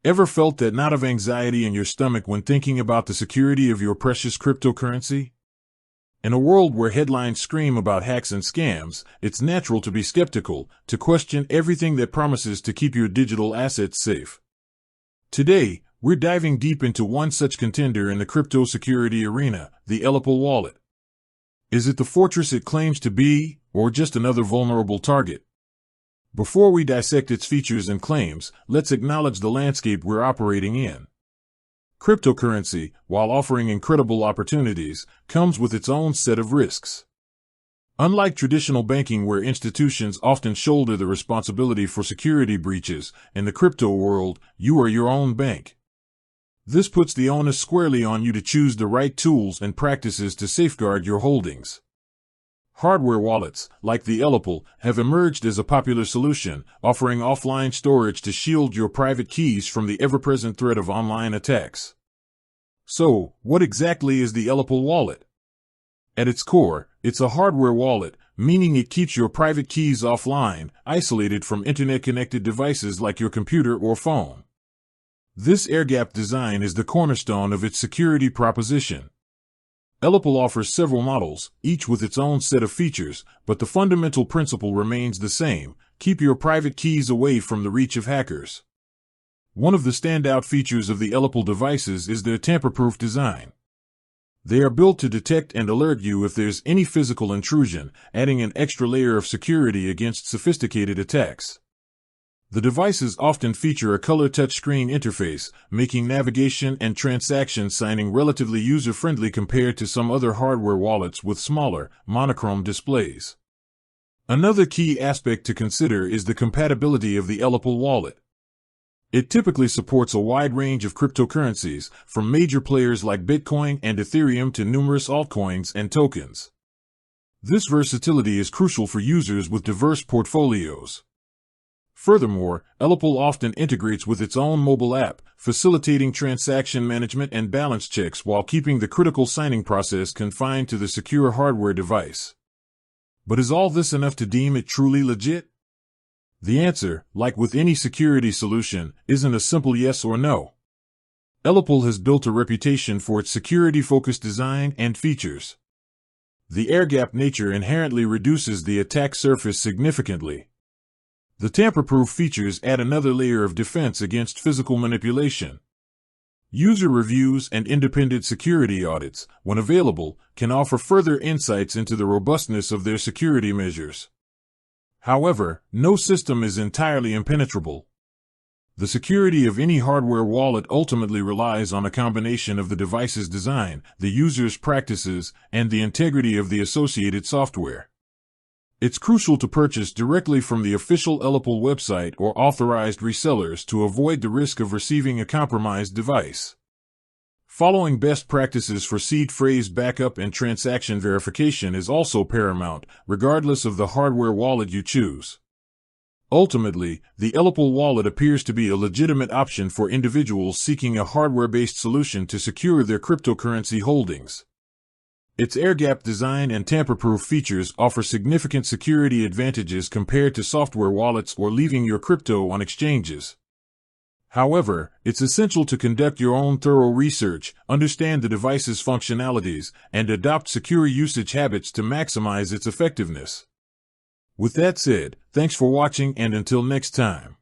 Ever felt that knot of anxiety in your stomach when thinking about the security of your precious cryptocurrency? In a world where headlines scream about hacks and scams, it's natural to be skeptical, to question everything that promises to keep your digital assets safe. Today, we're diving deep into one such contender in the crypto security arena, the Ellipal Wallet. Is it the fortress it claims to be, or just another vulnerable target? Before we dissect its features and claims, let's acknowledge the landscape we're operating in. Cryptocurrency, while offering incredible opportunities, comes with its own set of risks. Unlike traditional banking where institutions often shoulder the responsibility for security breaches, in the crypto world, you are your own bank. This puts the onus squarely on you to choose the right tools and practices to safeguard your holdings. Hardware wallets, like the Ellipal, have emerged as a popular solution, offering offline storage to shield your private keys from the ever-present threat of online attacks. So, what exactly is the Ellipal wallet? At its core, it's a hardware wallet, meaning it keeps your private keys offline, isolated from internet-connected devices like your computer or phone. This air-gapped design is the cornerstone of its security proposition. Ellipal offers several models, each with its own set of features, but the fundamental principle remains the same: keep your private keys away from the reach of hackers. One of the standout features of the Ellipal devices is their tamper-proof design. They are built to detect and alert you if there's any physical intrusion, adding an extra layer of security against sophisticated attacks. The devices often feature a color touchscreen interface, making navigation and transaction signing relatively user-friendly compared to some other hardware wallets with smaller, monochrome displays. Another key aspect to consider is the compatibility of the Ellipal wallet. It typically supports a wide range of cryptocurrencies, from major players like Bitcoin and Ethereum to numerous altcoins and tokens. This versatility is crucial for users with diverse portfolios. Furthermore, Ellipal often integrates with its own mobile app, facilitating transaction management and balance checks while keeping the critical signing process confined to the secure hardware device. But is all this enough to deem it truly legit? The answer, like with any security solution, isn't a simple yes or no. Ellipal has built a reputation for its security-focused design and features. The air-gapped nature inherently reduces the attack surface significantly. The tamper-proof features add another layer of defense against physical manipulation. User reviews and independent security audits, when available, can offer further insights into the robustness of their security measures. However, no system is entirely impenetrable. The security of any hardware wallet ultimately relies on a combination of the device's design, the user's practices, and the integrity of the associated software. It's crucial to purchase directly from the official Ellipal website or authorized resellers to avoid the risk of receiving a compromised device. Following best practices for seed phrase backup and transaction verification is also paramount, regardless of the hardware wallet you choose. Ultimately, the Ellipal wallet appears to be a legitimate option for individuals seeking a hardware-based solution to secure their cryptocurrency holdings. Its air-gapped design and tamper-proof features offer significant security advantages compared to software wallets or leaving your crypto on exchanges. However, it's essential to conduct your own thorough research, understand the device's functionalities, and adopt secure usage habits to maximize its effectiveness. With that said, thanks for watching, and until next time.